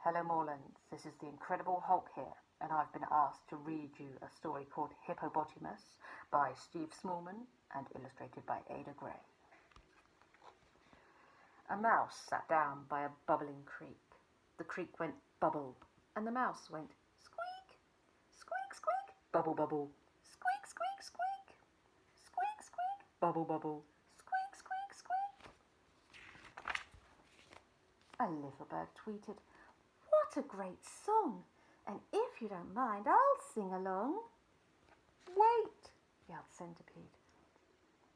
Hello Moorlands, this is the Incredible Hulk here, and I've been asked to read you a story called Hippopotamus by Steve Smallman and illustrated by Ada Gray. A mouse sat down by a bubbling creek. The creek went bubble, and the mouse went squeak, squeak, squeak, bubble, bubble, squeak, squeak, squeak, squeak, squeak, bubble, bubble, squeak, squeak, squeak. A little bird tweeted, "What a great song, and if you don't mind, I'll sing along." "Wait," yelled Centipede.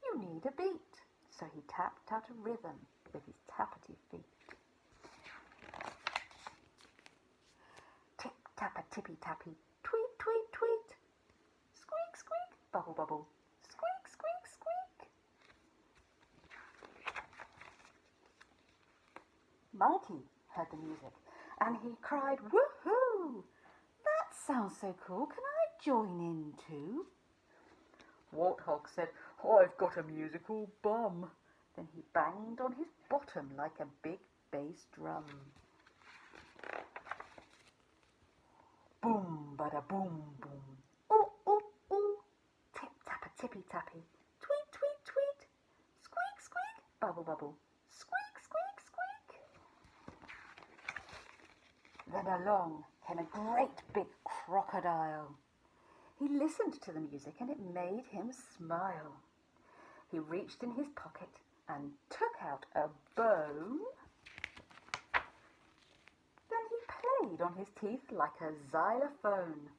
"You need a beat." So he tapped out a rhythm with his tappity feet. Tip-tappa-tippy-tappy, tweet, tweet, tweet. Squeak, squeak, bubble, bubble, squeak, squeak, squeak. Monkey heard the music, and he cried, "Woohoo! That sounds so cool. Can I join in too?" Warthog said, "I've got a musical bum." Then he banged on his bottom like a big bass drum. Boom, bada boom, boom. Ooh, ooh, ooh. Tip, tappa, tippy, tappy. Tweet, tweet, tweet. Squeak, squeak, bubble, bubble. Squeak, squeak, squeak. Then along came a great big crocodile. He listened to the music and it made him smile. He reached in his pocket and took out a bone. Then he played on his teeth like a xylophone.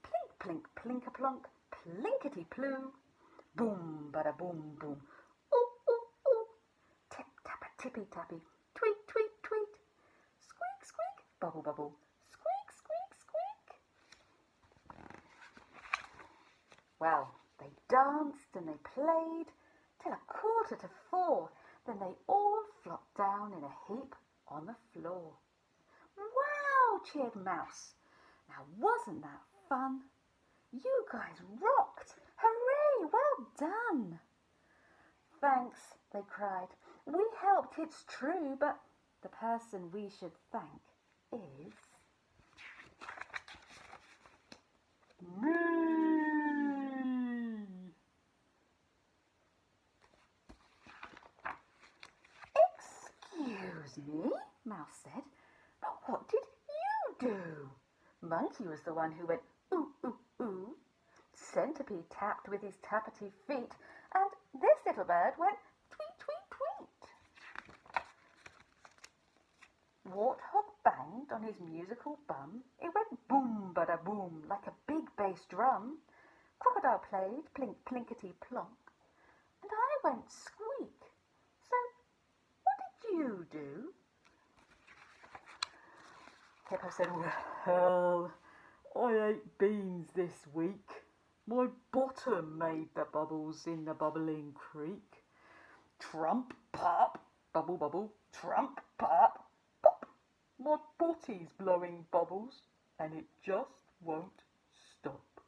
Plink, plink, plink-a-plonk, plinkety-ploo. Boom, bada boom, boom. Ooh, ooh, ooh. Tip-tappa-tippy-tappy, tweet, tweet, tweet. Squeak, squeak, bubble, bubble. Squeak, squeak, squeak. Well, they danced and they played till 4:45. Then they all flopped down in a heap on the floor. "Wow!" cheered Mouse. "Now wasn't that fun? You guys rocked! Hooray! Well done!" "Thanks," they cried. "We helped, it's true, but the person we should thank is me." "Excuse me," Mouse said, "but what did you do?" Monkey was the one who went ooh, ooh, ooh. Centipede tapped with his tappity feet, and this little bird went tweet, tweet, tweet. Warthog banged on his musical bum. It went boom, bada boom, like a big bass drum. Crocodile played plink, plinkety, plonk, and I went squeak. So what did you do? Hippo said, "Well, I ate beans this week. My bottom made the bubbles in the bubbling creek. Trump, pop, bubble, bubble, trump, pop, pop. My botty's blowing bubbles, and it just won't stop."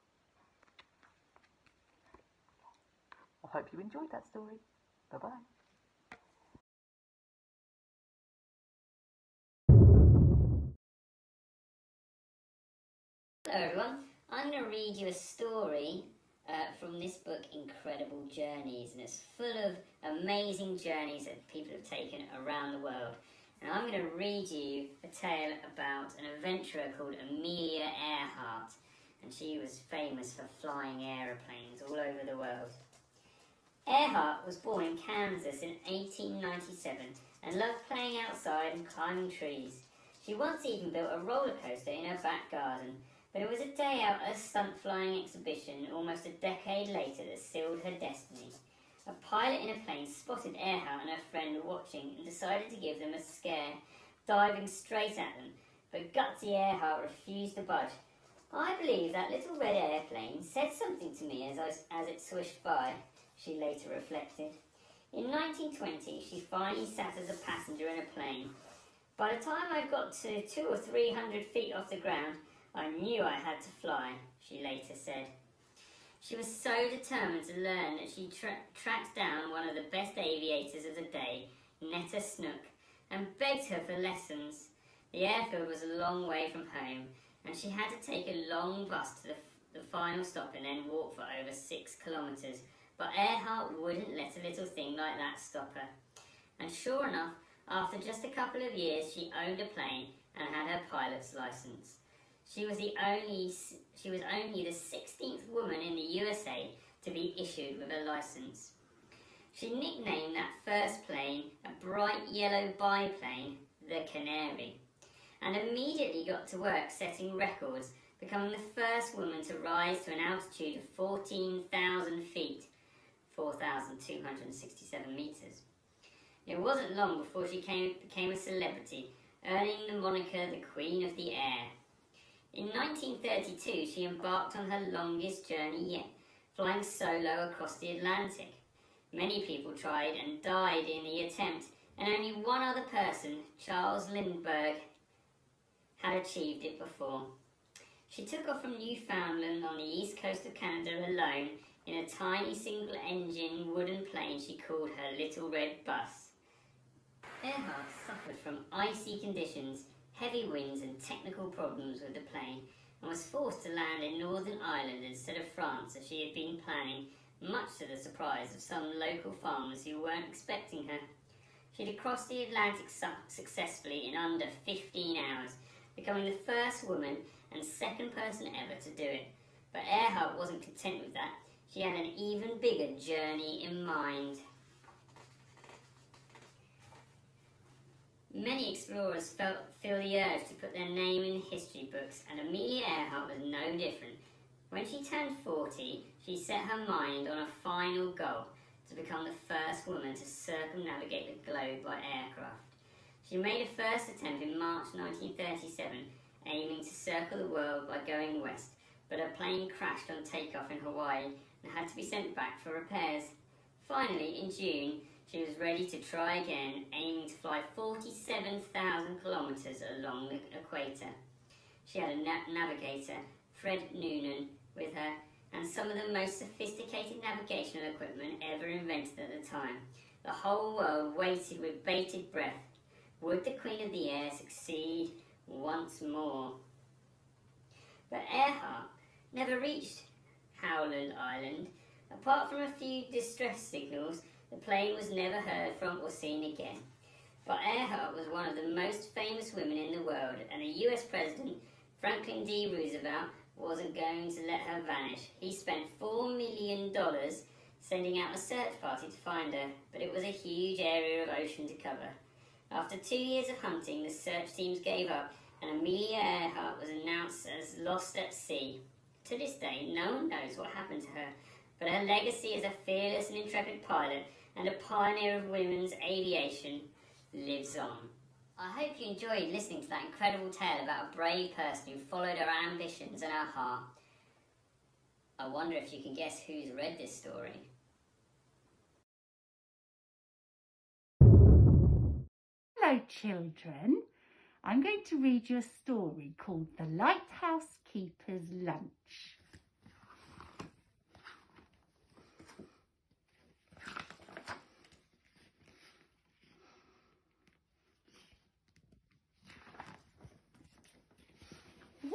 I hope you enjoyed that story. Bye-bye. Hello everyone, I'm going to read you a story from this book, Incredible Journeys, and it's full of amazing journeys that people have taken around the world. And I'm going to read you a tale about an adventurer called Amelia Earhart, and she was famous for flying aeroplanes all over the world. Earhart was born in Kansas in 1897 and loved playing outside and climbing trees. She once even built a roller coaster in her back garden. But it was a day out at a stunt flying exhibition almost a decade later that sealed her destiny. A pilot in a plane spotted Earhart and her friend watching and decided to give them a scare, diving straight at them. But gutsy Earhart refused to budge. "I believe that little red airplane said something to me as it swished by," she later reflected. In 1920, she finally sat as a passenger in a plane. "By the time I got to 200 or 300 feet off the ground, I knew I had to fly," she later said. She was so determined to learn that she tracked down one of the best aviators of the day, Netta Snook, and begged her for lessons. The airfield was a long way from home, and she had to take a long bus to the final stop and then walk for over 6 kilometres. But Earhart wouldn't let a little thing like that stop her. And sure enough, after just a couple of years, she owned a plane and had her pilot's licence. She was only the 16th woman in the USA to be issued with a licence. She nicknamed that first plane, a bright yellow biplane, the Canary, and immediately got to work setting records, becoming the first woman to rise to an altitude of 14,000 feet, 4,267 metres. It wasn't long before she became a celebrity, earning the moniker the Queen of the Air. In 1932, she embarked on her longest journey yet, flying solo across the Atlantic. Many people tried and died in the attempt, and only one other person, Charles Lindbergh, had achieved it before. She took off from Newfoundland on the east coast of Canada alone in a tiny single-engine wooden plane she called her Little Red Bus. Earhart suffered from icy conditions, heavy winds and technical problems with the plane, and was forced to land in Northern Ireland instead of France as she had been planning, much to the surprise of some local farmers who weren't expecting her. She had crossed the Atlantic successfully in under 15 hours, becoming the first woman and second person ever to do it. But Earhart wasn't content with that. She had an even bigger journey in mind. Many explorers feel the urge to put their name in history books, and Amelia Earhart was no different. When she turned 40, she set her mind on a final goal, to become the first woman to circumnavigate the globe by aircraft. She made a first attempt in March 1937, aiming to circle the world by going west, but her plane crashed on takeoff in Hawaii and had to be sent back for repairs. Finally, in June, she was ready to try again, aiming to fly 47,000 kilometres along the equator. She had a navigator, Fred Noonan, with her, and some of the most sophisticated navigational equipment ever invented at the time. The whole world waited with bated breath. Would the Queen of the Air succeed once more? But Earhart never reached Howland Island. Apart from a few distress signals, the plane was never heard from or seen again. But Earhart was one of the most famous women in the world, and the US President, Franklin D. Roosevelt, wasn't going to let her vanish. He spent $4 million sending out a search party to find her, but it was a huge area of ocean to cover. After 2 years of hunting, the search teams gave up, and Amelia Earhart was announced as lost at sea. To this day, no one knows what happened to her, but her legacy as a fearless and intrepid pilot and a pioneer of women's aviation lives on. I hope you enjoyed listening to that incredible tale about a brave person who followed her ambitions and her heart. I wonder if you can guess who's read this story. Hello children, I'm going to read you a story called The Lighthouse Keeper's Lunch.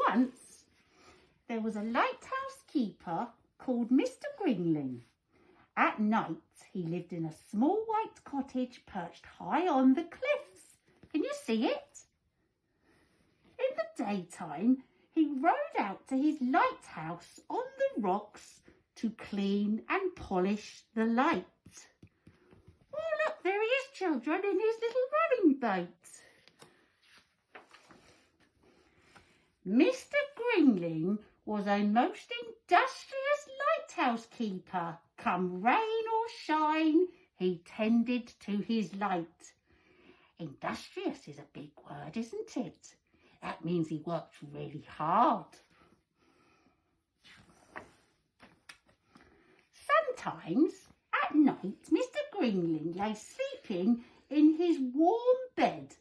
Once there was a lighthouse keeper called Mr. Gringling. At night he lived in a small white cottage perched high on the cliffs. Can you see it? In the daytime he rowed out to his lighthouse on the rocks to clean and polish the light. Oh look, there he is, children, in his little rowing boat. Mr. Gringling was a most industrious lighthouse keeper. Come rain or shine, he tended to his light. Industrious is a big word, isn't it? That means he worked really hard. Sometimes at night, Mr. Gringling lay sleeping in his warm bed.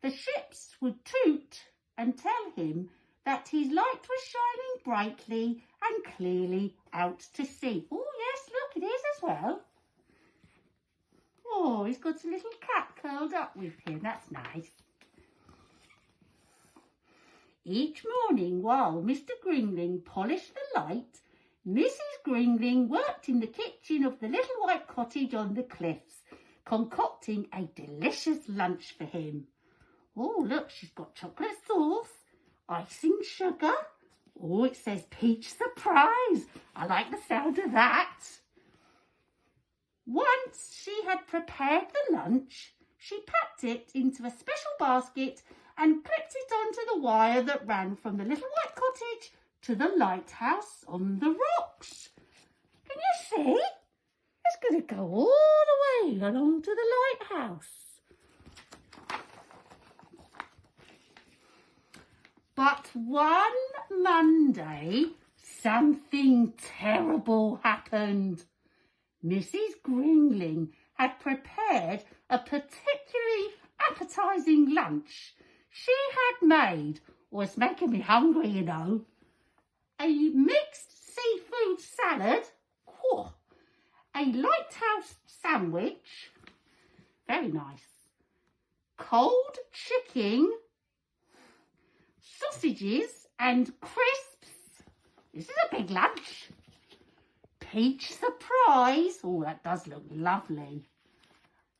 The ships would toot and tell him that his light was shining brightly and clearly out to sea. Oh yes, look, it is as well. Oh, he's got a little cat curled up with him. That's nice. Each morning while Mr. Gringling polished the light, Mrs. Gringling worked in the kitchen of the little white cottage on the cliffs, concocting a delicious lunch for him. Oh, look, she's got chocolate sauce, icing sugar. Oh, it says peach surprise. I like the sound of that. Once she had prepared the lunch, she packed it into a special basket and clipped it onto the wire that ran from the little white cottage to the lighthouse on the rocks. Can you see? It's going to go all the way along to the lighthouse. But one Monday, something terrible happened. Mrs. Gringling had prepared a particularly appetising lunch she had made. Oh, it's making me hungry, you know. A mixed seafood salad, a lighthouse sandwich, very nice, cold chicken, sausages and crisps. This is a big lunch. Peach surprise. Oh, that does look lovely.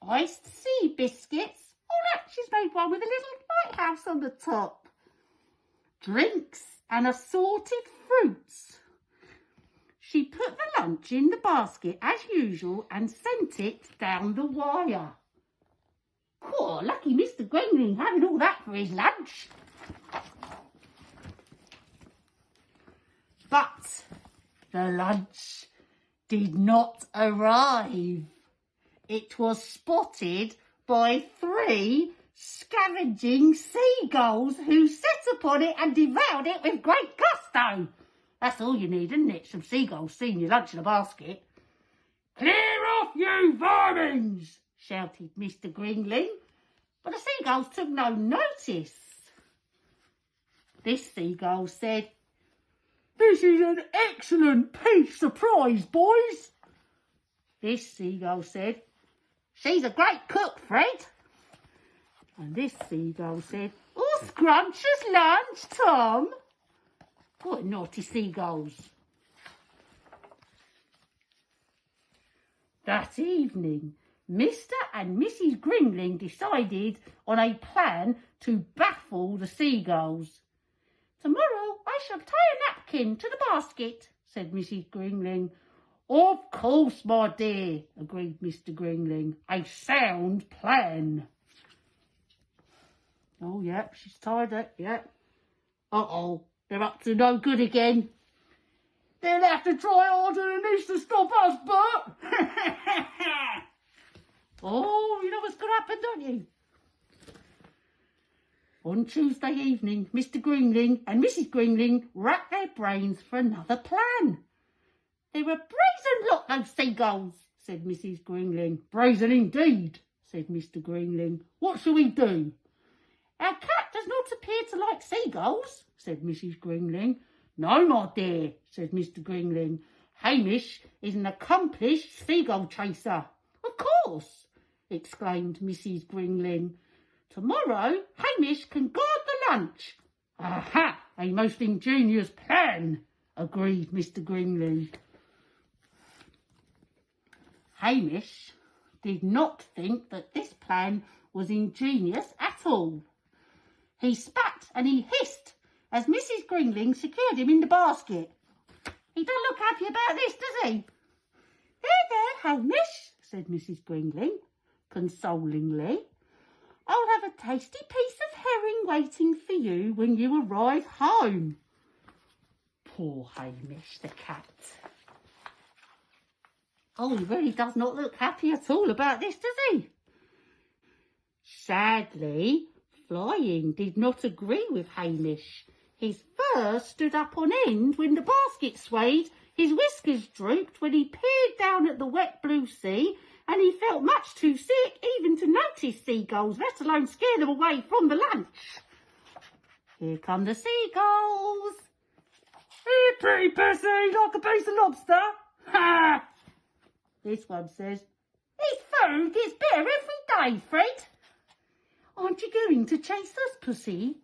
Iced sea biscuits. Oh, look, she's made one with a little lighthouse on the top. Drinks and assorted fruits. She put the lunch in the basket as usual and sent it down the wire. Poor lucky Mr. Gringling having all that for his lunch. But the lunch did not arrive. It was spotted by 3 scavenging seagulls who set upon it and devoured it with great gusto. That's all you need, isn't it? Some seagulls seeing your lunch in a basket. Clear off, you vermins! Shouted Mr. Gringling, but the seagulls took no notice. This seagull said, "This is an excellent peach surprise, boys." This seagull said, "She's a great cook, Fred." And this seagull said, "Oh, scrumptious lunch, Tom." What naughty seagulls. That evening, Mr. and Mrs. Gringling decided on a plan to baffle the seagulls. "Tomorrow I shall tie a napkin to the basket," said Mrs. Gringling. "Of course, my dear," agreed Mr. Gringling. "A sound plan." Oh, yep, she's tied it, yep. Uh-oh, they're up to no good again. "They'll have to try harder than this to stop us, Bert." Oh, you know what's going to happen, don't you? On Tuesday evening, Mr. Gringling and Mrs. Gringling racked their brains for another plan. "They're a brazen lot, those seagulls," said Mrs. Gringling. "Brazen indeed," said Mr. Gringling. "What shall we do?" "Our cat does not appear to like seagulls," said Mrs. Gringling. "No, my dear," said Mr. Gringling. "Hamish is an accomplished seagull chaser." "Of course," exclaimed Mrs. Gringling. "Tomorrow Hamish can guard the lunch." "Aha! A most ingenious plan," agreed Mr. Gringling. Hamish did not think that this plan was ingenious at all. He spat and he hissed as Mrs. Gringling secured him in the basket. "He don't look happy about this, does he?" There, Hamish," said Mrs. Gringling consolingly. "I'll have a tasty piece of herring waiting for you when you arrive home." Poor Hamish, the cat. Oh, he really does not look happy at all about this, does he? Sadly, Flying did not agree with Hamish. His fur stood up on end when the basket swayed, his whiskers drooped when he peered down at the wet blue sea, and he felt much too sick even to notice seagulls, let alone scare them away from the lunch. Here come the seagulls. "Here, pretty pussy, like a piece of lobster." "Ha!" This one says, "His food gets better every day, Fred." "Aren't you going to chase us, pussy?"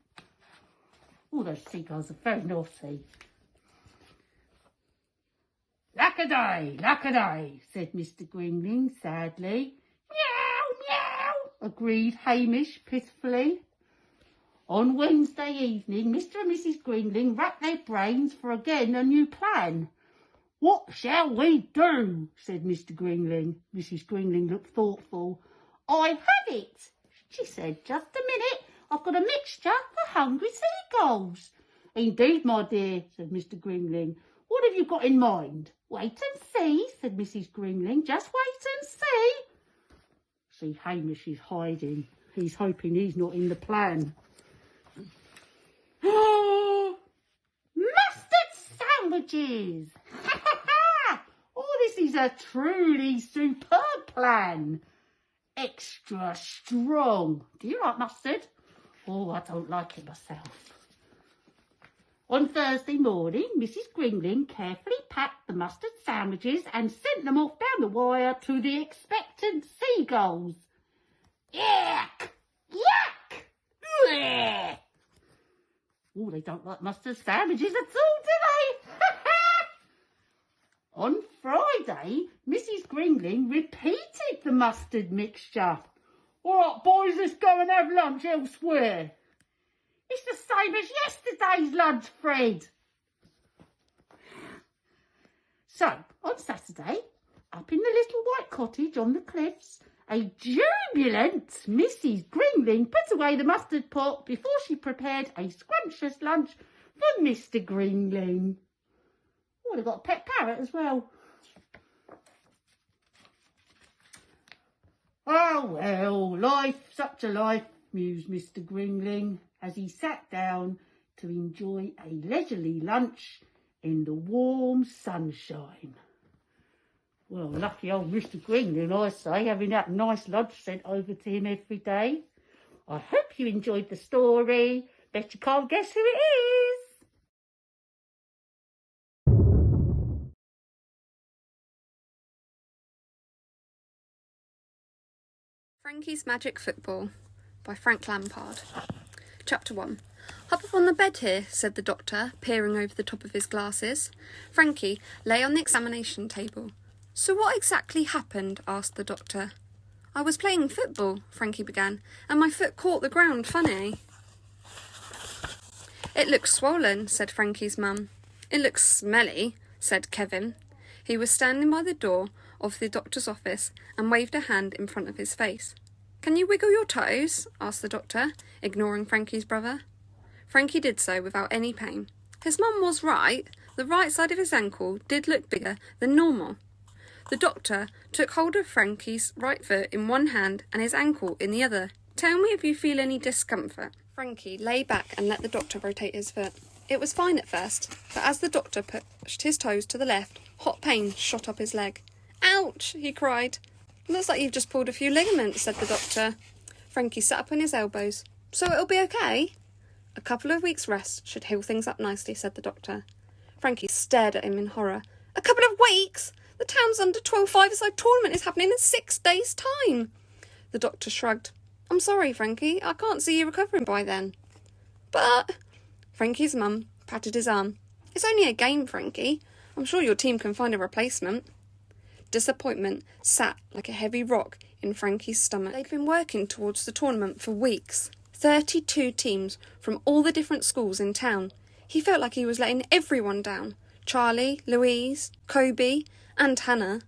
All those seagulls are very naughty. Lack-a-day, said Mr. Gringling sadly. Meow, meow, agreed Hamish pitifully. On Wednesday evening, Mr. and Mrs. Gringling racked their brains for again a new plan. What shall we do? Said Mr. Gringling. Mrs. Gringling looked thoughtful. I have it, she said. Just a minute. I've got a mixture for hungry seagulls. Indeed, my dear, said Mr. Gringling. What have you got in mind? Wait and see, said Mrs. Gringling. Just wait and see. See, Hamish is hiding. He's hoping he's not in the plan. Mustard sandwiches! Oh, this is a truly superb plan. Extra strong. Do you like mustard? Oh, I don't like it myself. On Thursday morning, Mrs. Gringling carefully packed the mustard sandwiches and sent them off down the wire to the expectant seagulls. Yuck! Yuck! Blech! Oh, they don't like mustard sandwiches at all, do they? On Friday, Mrs. Gringling repeated the mustard mixture. All right, boys, let's go and have lunch elsewhere. It's the same as yesterday's lunch, Fred. So, on Saturday, up in the little white cottage on the cliffs, a jubilant Mrs. Gringling put away the mustard pot before she prepared a scrumptious lunch for Mr. Gringling. Oh, they've got a pet parrot as well. Oh, well, life, such a life, mused Mr. Gringling as he sat down to enjoy a leisurely lunch in the warm sunshine. Well, lucky old Mr. Gringling, I say, having that nice lunch sent over to him every day. I hope you enjoyed the story. Bet you can't guess who it is. Frankie's Magic Football by Frank Lampard. Chapter 1. Hop up on the bed here, said the doctor, peering over the top of his glasses. Frankie lay on the examination table. So what exactly happened? Asked the doctor. I was playing football, Frankie began, and my foot caught the ground funny. It looks swollen, said Frankie's mum. It looks smelly, said Kevin. He was standing by the door of the doctor's office and waved a hand in front of his face. Can you wiggle your toes? Asked the doctor, ignoring Frankie's brother. Frankie did so without any pain. His mum was right. The right side of his ankle did look bigger than normal. The doctor took hold of Frankie's right foot in one hand and his ankle in the other. Tell me if you feel any discomfort. Frankie lay back and let the doctor rotate his foot. It was fine at first, but as the doctor pushed his toes to the left, hot pain shot up his leg. Ouch! He cried. Looks like you've just pulled a few ligaments, said the doctor. Frankie sat up on his elbows. So it'll be okay? A couple of weeks' rest should heal things up nicely, said the doctor. Frankie stared at him in horror. A couple of weeks? The town's under-12 five-a-side tournament is happening in 6 days' time. The doctor shrugged. I'm sorry, Frankie. I can't see you recovering by then. But... Frankie's mum patted his arm. It's only a game, Frankie. I'm sure your team can find a replacement. Disappointment sat like a heavy rock in Frankie's stomach. They'd been working towards the tournament for weeks. 32 teams from all the different schools in town. He felt like he was letting everyone down. Charlie, Louise, Kobe, and Hannah.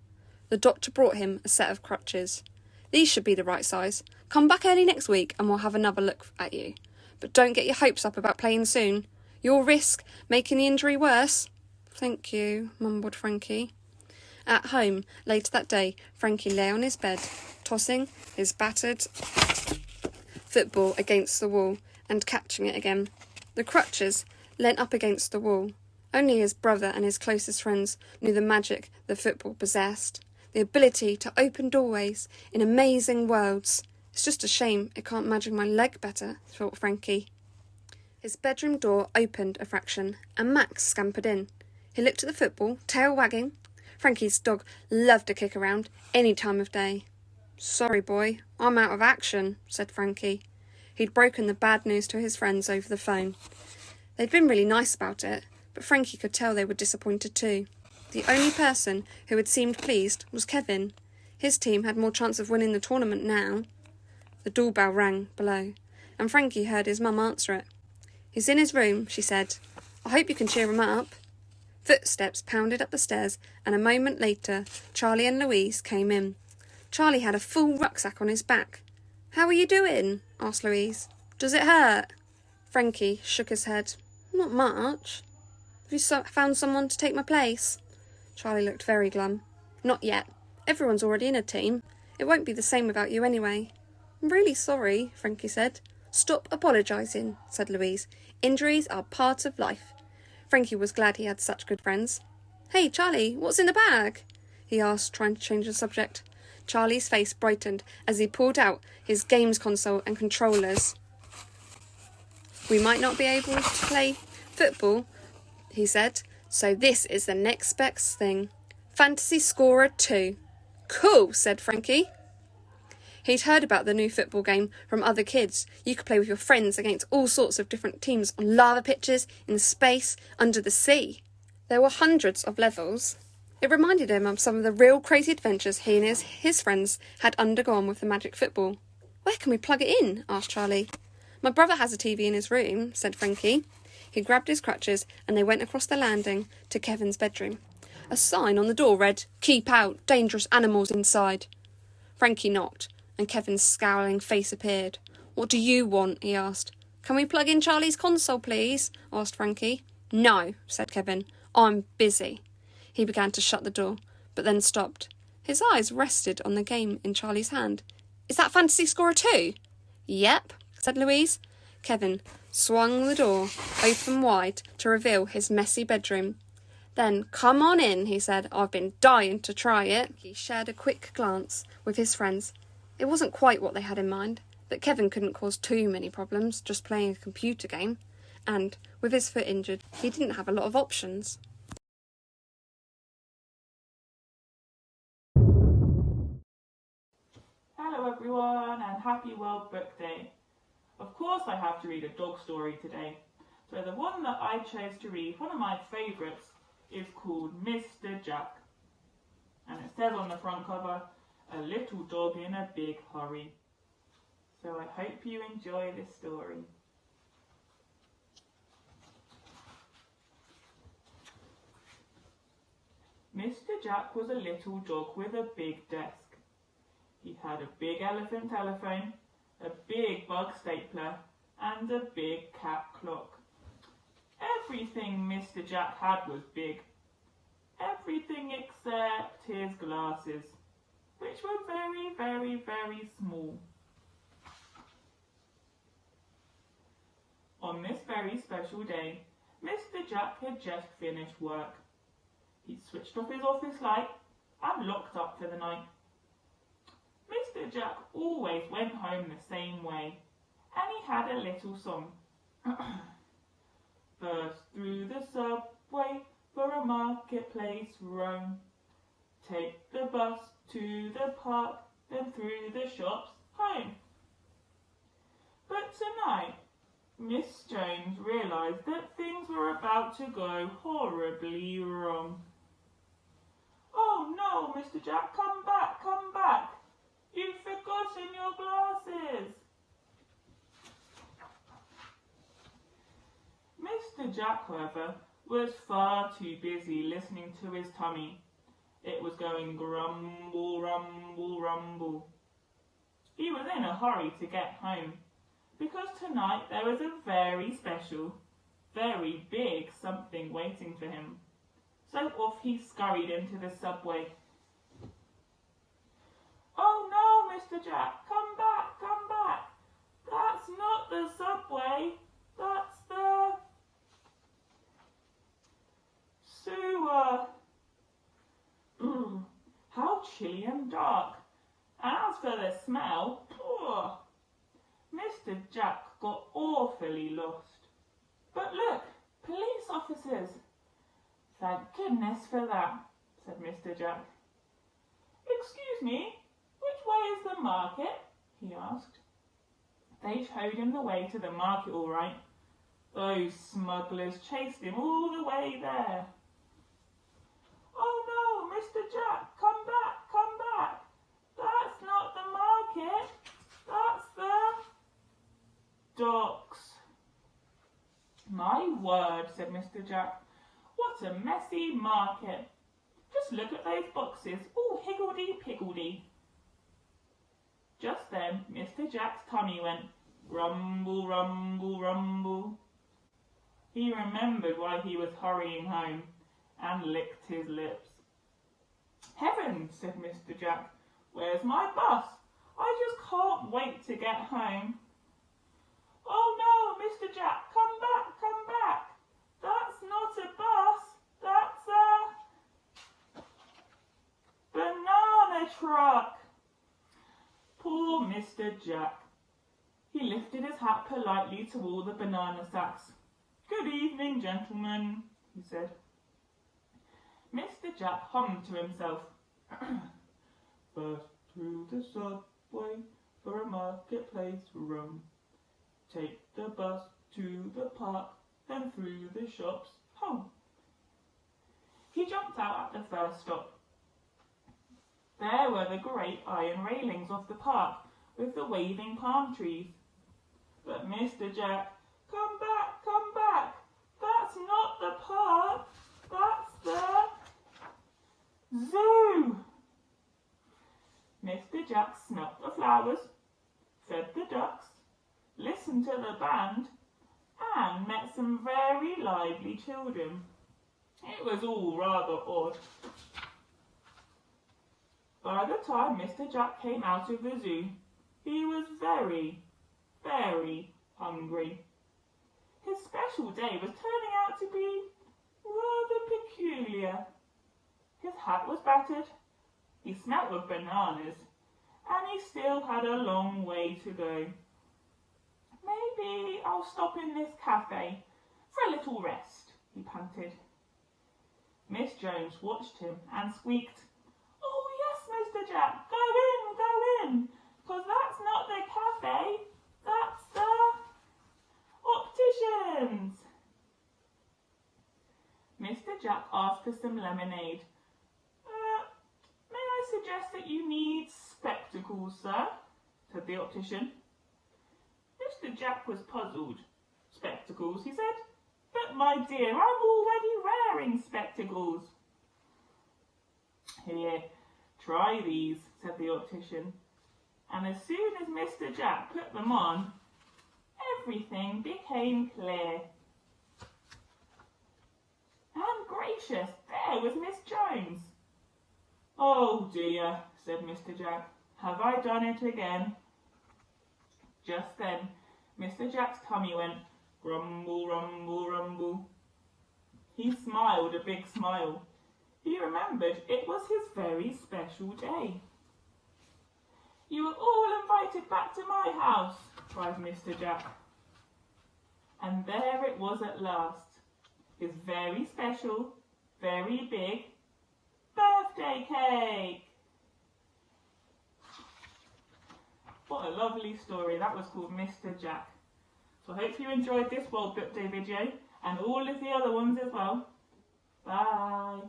The doctor brought him a set of crutches. These should be the right size. Come back early next week and we'll have another look at you. But don't get your hopes up about playing soon. You'll risk making the injury worse. Thank you, mumbled Frankie. At home, later that day, Frankie lay on his bed, tossing his battered football against the wall and catching it again. The crutches leant up against the wall. Only his brother and his closest friends knew the magic the football possessed, the ability to open doorways in amazing worlds. It's just a shame it can't magic my leg better, thought Frankie. His bedroom door opened a fraction, and Max scampered in. He looked at the football, tail wagging. Frankie's dog loved to kick around any time of day. Sorry, boy, I'm out of action, said Frankie. He'd broken the bad news to his friends over the phone. They'd been really nice about it, but Frankie could tell they were disappointed too. The only person who had seemed pleased was Kevin. His team had more chance of winning the tournament now. The doorbell rang below, and Frankie heard his mum answer it. "He's in his room," she said. "I hope you can cheer him up." Footsteps pounded up the stairs, and a moment later Charlie and Louise came in. Charlie had a full rucksack on his back. "How are you doing?" asked Louise. "Does it hurt?" Frankie shook his head. "Not much." "Have you found someone to take my place?" Charlie looked very glum. "Not yet. Everyone's already in a team. It won't be the same without you anyway." "I'm really sorry," Frankie said. "Stop apologising," said Louise. "Injuries are part of life." Frankie was glad he had such good friends. "Hey, Charlie, what's in the bag?" he asked, trying to change the subject. Charlie's face brightened as he pulled out his games console and controllers. "We might not be able to play football," he said, "so this is the next best thing. Fantasy Scorer 2. "Cool," said Frankie. He'd heard about the new football game from other kids. You could play with your friends against all sorts of different teams on lava pitches, in space, under the sea. There were hundreds of levels. It reminded him of some of the real crazy adventures he and his friends had undergone with the magic football. "Where can we plug it in?" asked Charlie. "My brother has a TV in his room," said Frankie. He grabbed his crutches and they went across the landing to Kevin's bedroom. A sign on the door read, "Keep out, dangerous animals inside." Frankie knocked, and Kevin's scowling face appeared. "What do you want?" he asked. "Can we plug in Charlie's console, please?" asked Frankie. "No," said Kevin. "I'm busy." He began to shut the door, but then stopped. His eyes rested on the game in Charlie's hand. "Is that Fantasy Scorer 2? "Yep," said Louise. Kevin swung the door open wide to reveal his messy bedroom. Then, "Come on in," he said. "I've been dying to try it." He shared a quick glance with his friends. It wasn't quite what they had in mind, but Kevin couldn't cause too many problems just playing a computer game. And, with his foot injured, he didn't have a lot of options. Hello everyone and happy World Book Day. Of course I have to read a dog story today. So the one that I chose to read, one of my favourites, is called Mr. Jack. And it says on the front cover, "A little dog in a big hurry." So I hope you enjoy this story. Mr. Jack was a little dog with a big desk. He had a big elephant telephone, a big bug stapler, and a big cat clock. Everything Mr. Jack had was big. Everything except his glasses, which were very, very, very small. On this very special day, Mr. Jack had just finished work. He'd switched off his office light and locked up for the night. Mr. Jack always went home the same way, and he had a little song. First through the subway for a marketplace roam. Take the bus to the park, then through the shops home. But tonight, Miss Jones realised that things were about to go horribly wrong. "Oh no, Mr. Jack, come back, come back. You've forgotten your glasses." Mr. Jack, however, was far too busy listening to his tummy. It was going grumble, rumble, rumble. He was in a hurry to get home, because tonight there was a very special, very big something waiting for him. So off he scurried into the subway. "Oh no, Mr. Jack, come back, come back. That's not the subway, that's the sewer." How chilly and dark. And as for the smell, Mr. Jack got awfully lost. "But look, police officers." "Thank goodness for that," said Mr. Jack. "Excuse me, which way is the market?" he asked. They showed him the way to the market all right. Those smugglers chased him all the way there. "Oh no, Mr. Jack, come back, come back. That's not the market, that's the docks." "My word," said Mr. Jack, "what a messy market. Just look at those boxes, all higgledy-piggledy." Just then Mr. Jack's tummy went rumble, rumble, rumble. He remembered why he was hurrying home and licked his lips. "Heavens," said Mr. Jack, "where's my bus? I just can't wait to get home." "Oh no, Mr. Jack, come back, come back. That's not a bus, that's a banana truck." Poor Mr. Jack. He lifted his hat politely to all the banana sacks. "Good evening, gentlemen," he said. Mr. Jack hummed to himself. "First through the subway for a marketplace room. Take the bus to the park, then through the shops home." He jumped out at the first stop. There were the great iron railings of the park with the waving palm trees. But Mr. Jack, "Come back, come back. That's not the park, that's the zoo." Mr. Jack smelt the flowers, fed the ducks, listened to the band, and met some very lively children. It was all rather odd. By the time Mr. Jack came out of the zoo, he was very, very hungry. His special day was turning out to be rather peculiar. His hat was battered, he smelt of bananas, and he still had a long way to go. "Maybe I'll stop in this cafe for a little rest," he panted. Miss Jones watched him and squeaked, "Oh yes, Mr. Jack, go in, 'cause that's not the cafe, that's the opticians." Mr. Jack asked for some lemonade. May I suggest that you need spectacles, sir?" said the optician. Mr. Jack was puzzled. "Spectacles," he said. "But my dear, I'm already wearing spectacles." "Here, try these," said the optician. And as soon as Mr. Jack put them on, everything became clear. And gracious, there was Miss Jones. "Oh dear," said Mr. Jack, "have I done it again?" Just then, Mr. Jack's tummy went grumble, rumble, rumble. He smiled a big smile. He remembered it was his very special day. "You are all invited back to my house," cried Mr. Jack. And there it was at last, his very special, very big birthday cake. What a lovely story. That was called Mr. Jack. So I hope you enjoyed this World Book Day video and all of the other ones as well. Bye.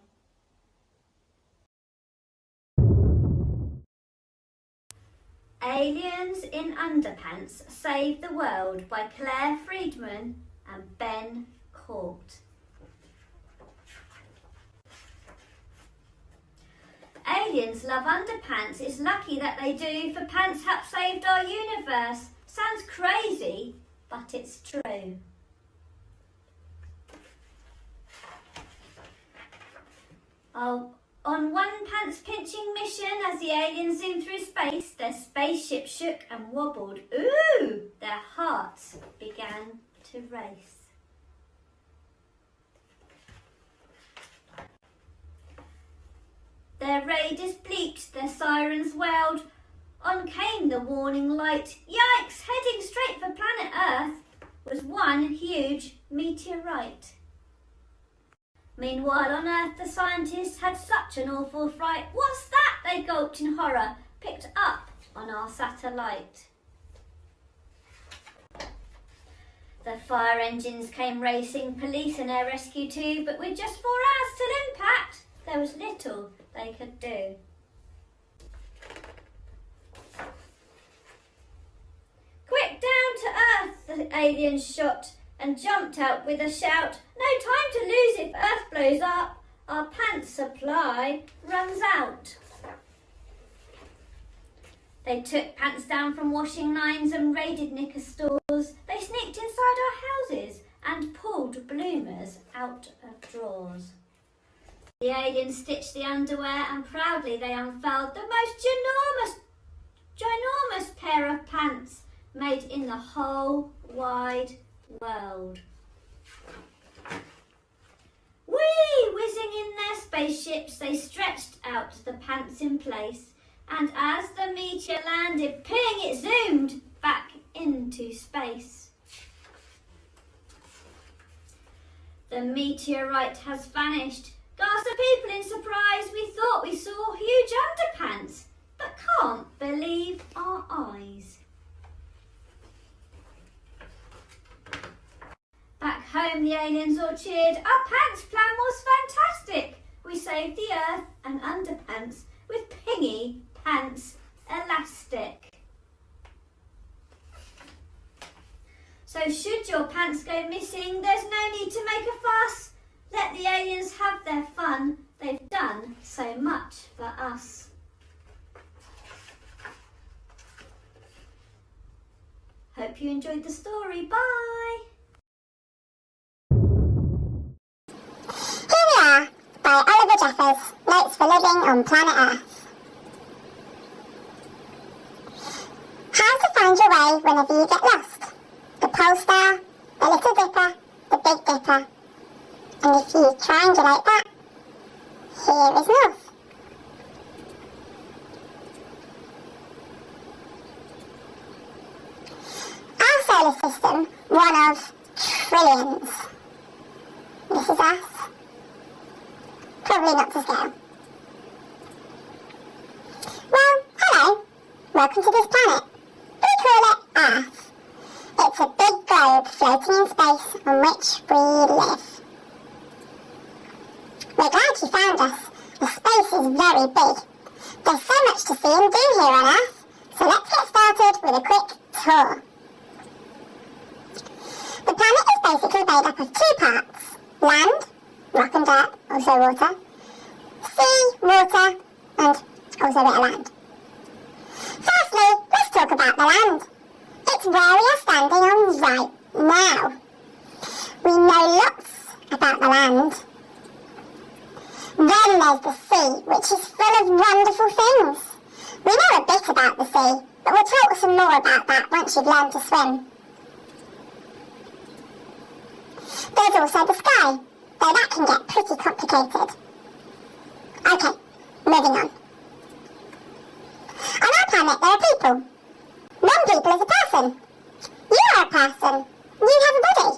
Aliens in Underpants Save the World by Claire Friedman and Ben Court. Aliens love underpants. It's lucky that they do, for pants have saved our universe. Sounds crazy, but it's true. Oh, on one pants-pinching mission, as the aliens zoomed through space, their spaceship shook and wobbled. Ooh! Their hearts began to race. Their raiders bleeped, their sirens wailed. On came the warning light. Yikes! Heading straight for planet Earth was one huge meteorite. Meanwhile on Earth the scientists had such an awful fright. What's that? They gulped in horror, picked up on our satellite. The fire engines came racing, police and air rescue too, but with just 4 hours till impact, there was little they could do. Quick, down to earth, the aliens shot and jumped out with a shout. No time to lose if earth blows up, our pants supply runs out. They took pants down from washing lines and raided knicker stores. They sneaked inside our houses and pulled bloomers out of drawers. The aliens stitched the underwear and proudly they unfurled the most ginormous pair of pants made in the whole wide world. Whee! Whizzing in their spaceships, they stretched out the pants in place. And as the meteor landed, ping, it zoomed back into space. The meteorite has vanished. Gasped the people in surprise. We thought we saw huge underpants, but can't believe our eyes. Back home, the aliens all cheered. Our pants plan was fantastic. We saved the earth and underpants with pingy pants elastic. So should your pants go missing, there's no need to make a fuss. Let the aliens have their fun. They've done so much for us. Hope you enjoyed the story. Bye! Here we are, by Oliver Jeffers, Notes for Living on Planet Earth. How to find your way whenever you get lost. The Pole Star, the Little Dipper, the Big Dipper. And if you triangulate that, here is north. Our solar system, one of trillions. This is us. Probably not to scale. Well, hello. Welcome to this planet. We call it Earth. It's a big globe floating in space on which we live. We're glad you found us. The space is very big. There's so much to see and do here on Earth, so let's get started with a quick tour. The planet is basically made up of 2 parts. Land, rock and dirt, also water. Sea, water, and also a bit of land. Firstly, let's talk about the land. It's where we are standing on right now. We know lots about the land. Then there's the sea, which is full of wonderful things. We know a bit about the sea, but we'll talk some more about that once you've learned to swim. There's also the sky, though that can get pretty complicated. Okay, moving on. On our planet there are people. One people is a person. You are a person. You have a body.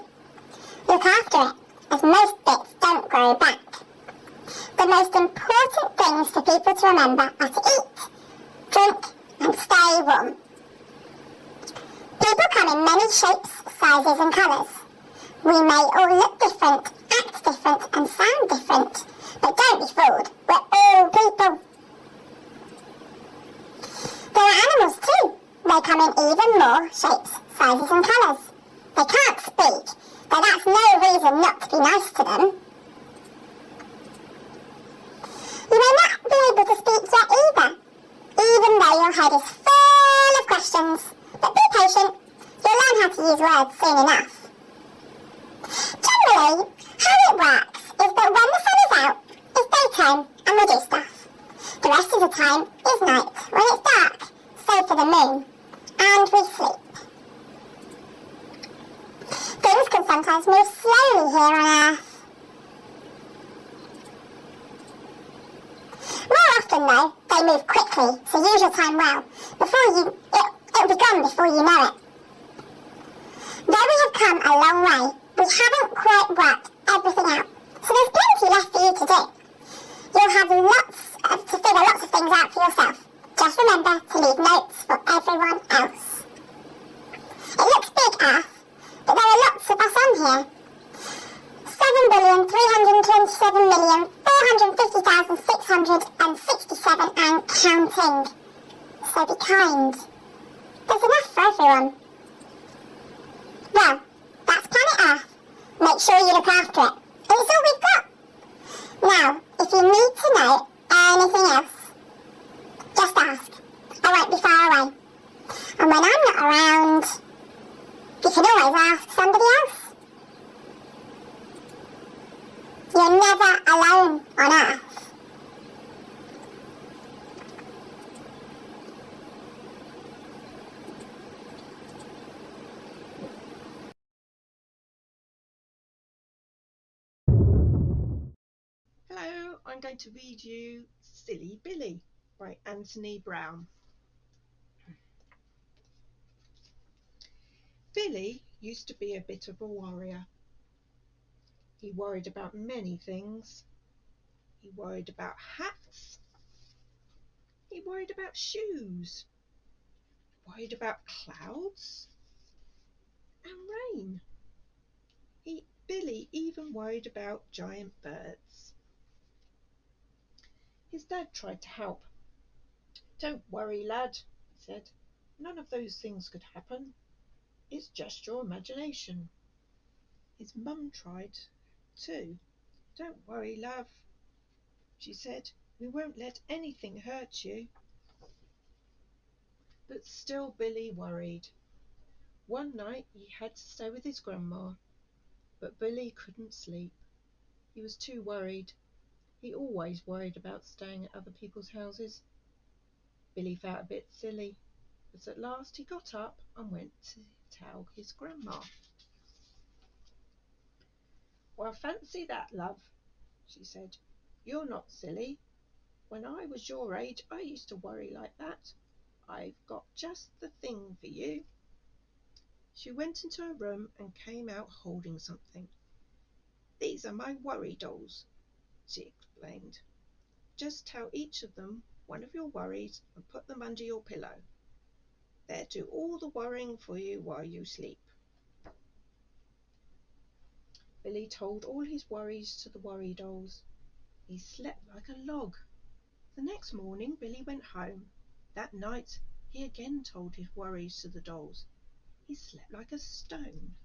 Look after it, as most bits don't grow back. The most important things for people to remember are to eat, drink, and stay warm. People come in many shapes, sizes and colours. We may all look different, act different and sound different, but don't be fooled, we're all people. There are animals too. They come in even more shapes, sizes and colours. They can't speak, though that's no reason not to be nice to them. You may not be able to speak yet either, even though your head is full of questions. But be patient, you'll learn how to use words soon enough. Generally, how it works is that when the sun is out, it's daytime and we do stuff. The rest of the time is night, when it's dark, save for the moon, and we sleep. Things can sometimes move slowly here on Earth. More often though, they move quickly, so use your time well. It'll be gone before you know it. Though we have come a long way, we haven't quite worked everything out, so there's plenty left for you to do. You'll have to figure lots of things out for yourself. Just remember to leave notes for everyone else. It looks big, Earth, but there are lots here. 7,327,450,667 and counting. So be kind. There's enough for everyone. Well, that's planet Earth. Make sure you look after it. It's all we've got. Now, if you need to know anything else, just ask. I won't be far away. And when I'm not around, you can always ask somebody else. You're never alone on Earth. Hello, I'm going to read you Silly Billy by Anthony Brown. Billy used to be a bit of a worrier. He worried about many things. He worried about hats. He worried about shoes. He worried about clouds and rain. Billy even worried about giant birds. His dad tried to help. "Don't worry, lad," he said. "None of those things could happen. It's just your imagination." His mum tried too. "Don't worry, love," she said. "We won't let anything hurt you." But still Billy worried. One night he had to stay with his grandma, but Billy couldn't sleep. He was too worried. He always worried about staying at other people's houses. Billy felt a bit silly, but at last he got up and went to tell his grandma. "Well, fancy that, love," she said. "You're not silly. When I was your age, I used to worry like that. I've got just the thing for you." She went into her room and came out holding something. "These are my worry dolls," she explained. "Just tell each of them one of your worries and put them under your pillow. They'll do all the worrying for you while you sleep." Billy told all his worries to the worry dolls. He slept like a log. The next morning Billy went home. That night he again told his worries to the dolls. He slept like a stone.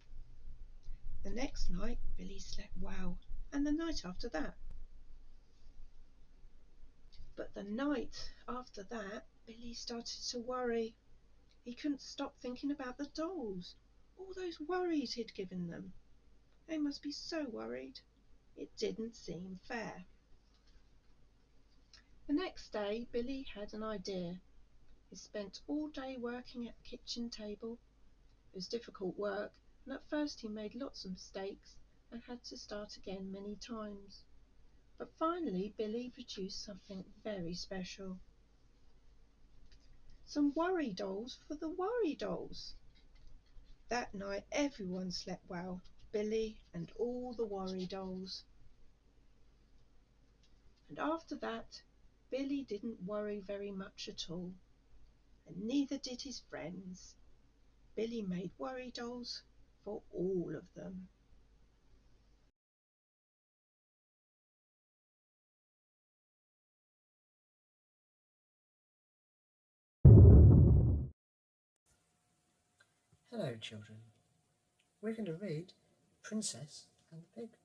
The next night Billy slept well, and the night after that. But the night after that Billy started to worry. He couldn't stop thinking about the dolls. All those worries he'd given them. They must be so worried. It didn't seem fair. The next day Billy had an idea. He spent all day working at the kitchen table. It was difficult work, and at first he made lots of mistakes and had to start again many times. But finally Billy produced something very special. Some worry dolls for the worry dolls. That night everyone slept well, Billy and all the worry dolls. And after that, Billy didn't worry very much at all, and neither did his friends. Billy made worry dolls for all of them. Hello, children. We're going to read Princess and the Pig.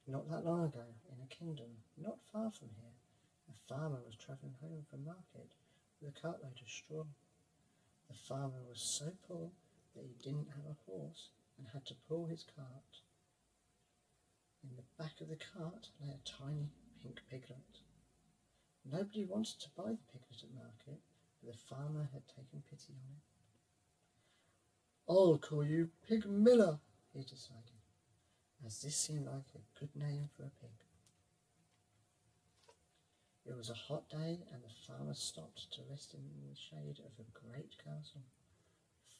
Not that long ago, in a kingdom not far from here, a farmer was travelling home from market with a cartload of straw. The farmer was so poor that he didn't have a horse and had to pull his cart. In the back of the cart lay a tiny pink piglet. Nobody wanted to buy the piglet at market, but the farmer had taken pity on it. "I'll call you Pig Miller," he decided, as this seemed like a good name for a pig. It was a hot day, and the farmer stopped to rest in the shade of a great castle.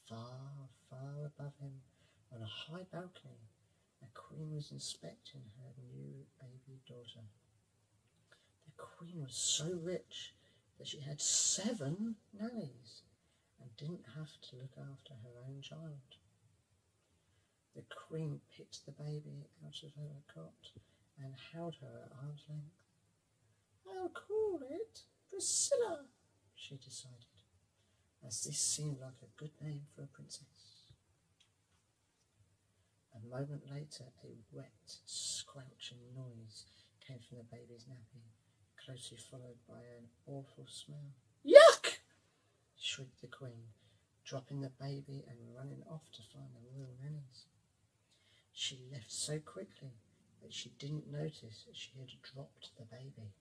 Far, far above him, on a high balcony, a queen was inspecting her new baby daughter. The queen was so rich that she had 7 nannies, and didn't have to look after her own child. The Queen picked the baby out of her cot and held her at arm's length. "I'll call it Priscilla," she decided, as this seemed like a good name for a princess. A moment later, a wet, squelching noise came from the baby's nappy, closely followed by an awful smell. "Yuck!" shrieked the Queen, dropping the baby and running off to find the royal nannies. She left so quickly that she didn't notice that she had dropped the baby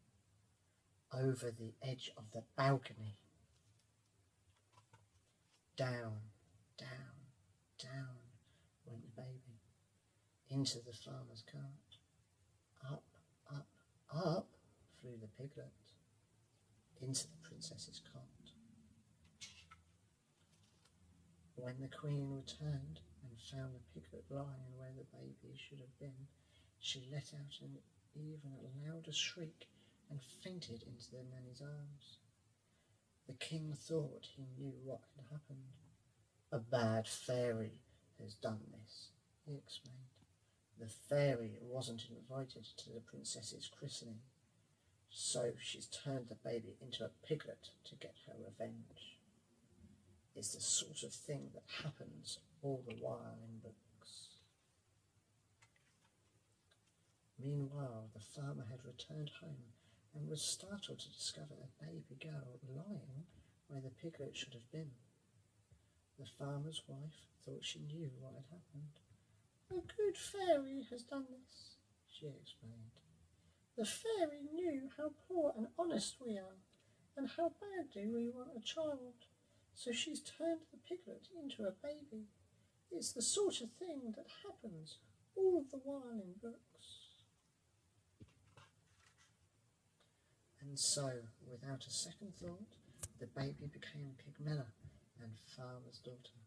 over the edge of the balcony. Down, down, down went the baby, into the farmer's cart. Up, up, up flew the piglet, into the princess's cot. When the Queen returned and found the piglet lying where the baby should have been, she let out an even louder shriek and fainted into the nanny's arms. The king thought he knew what had happened. "A bad fairy has done this," he explained. "The fairy wasn't invited to the princess's christening, so she's turned the baby into a piglet to get her revenge. It's the sort of thing that happens all the while in books." Meanwhile, the farmer had returned home and was startled to discover a baby girl lying where the piglet should have been. The farmer's wife thought she knew what had happened. "A good fairy has done this," she explained. "The fairy knew how poor and honest we are, and how badly we want a child, so she's turned the piglet into a baby. It's the sort of thing that happens all the while in books." And so, without a second thought, the baby became Pigmella and farmer's daughter,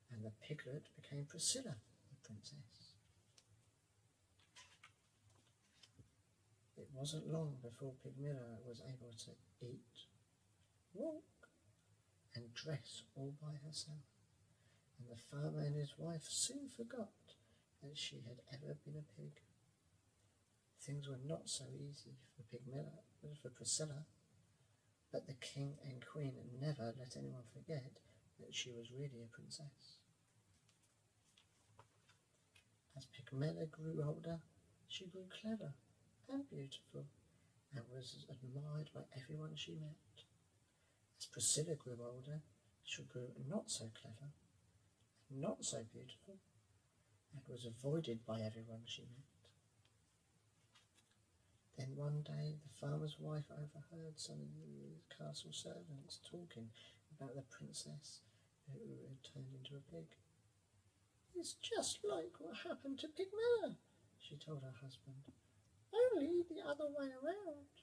and the piglet became Priscilla, the princess. It wasn't long before Pigmella was able to eat, walk, and dress all by herself, and the farmer and his wife soon forgot that she had ever been a pig. Things were not so easy for Priscilla, but the king and queen never let anyone forget that she was really a princess. As Pigmella grew older, she grew clever and beautiful and was admired by everyone she met. As Priscilla grew older, she grew not so clever and not so beautiful and was avoided by everyone she met. Then one day the farmer's wife overheard some of the castle servants talking about the princess who had turned into a pig. "It's just like what happened to Pigmella," she told her husband, "only the other way around."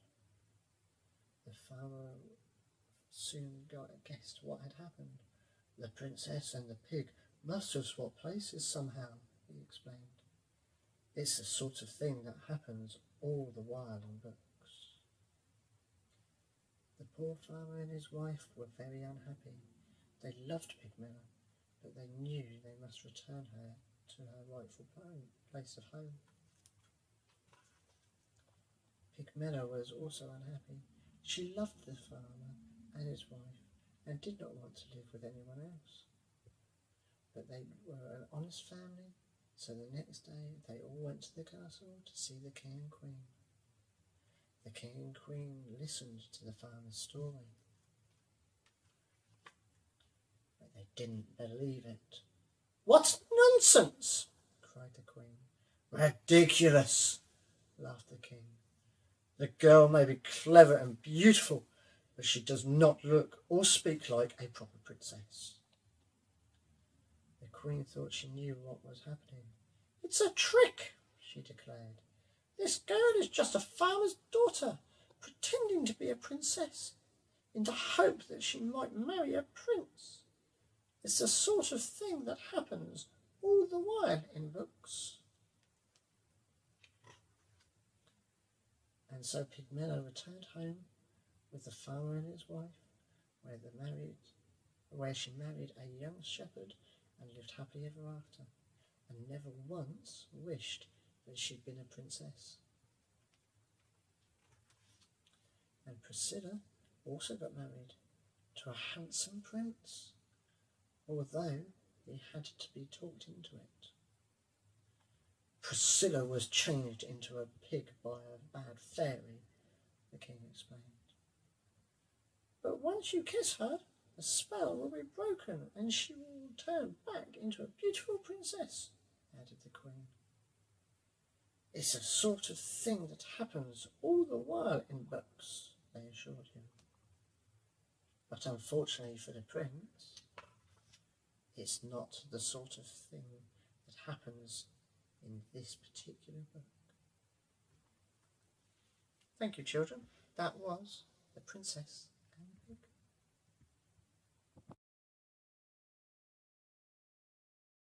The farmer soon guessed what had happened. "The princess and the pig must have swapped places somehow," he explained. "It's the sort of thing that happens all the while in books." The poor farmer and his wife were very unhappy. They loved Pigmella, but they knew they must return her to her rightful place of home. Pigmella was also unhappy. She loved the farmer and his wife and did not want to live with anyone else. But they were an honest family, so the next day they all went to the castle to see the king and queen. The king and queen listened to the farmer's story, but they didn't believe it. "What nonsense!" cried the queen. "Ridiculous!" laughed the king. "The girl may be clever and beautiful, but she does not look or speak like a proper princess." The queen thought she knew what was happening. "It's a trick," she declared. "This girl is just a farmer's daughter, pretending to be a princess, in the hope that she might marry a prince. It's the sort of thing that happens all the while in books." And so Pigmella returned home with the farmer and his wife, where where she married a young shepherd and lived happily ever after, and never once wished that she'd been a princess. And Priscilla also got married to a handsome prince, although he had to be talked into it. Priscilla was changed into a pig by a bad fairy, the king explained. But once you kiss her, the spell will be broken and she will turn back into a beautiful princess, added the queen. It's a sort of thing that happens all the while in books, they assured him. But unfortunately for the prince, it's not the sort of thing that happens in this particular book. Thank you, children. That was The Princess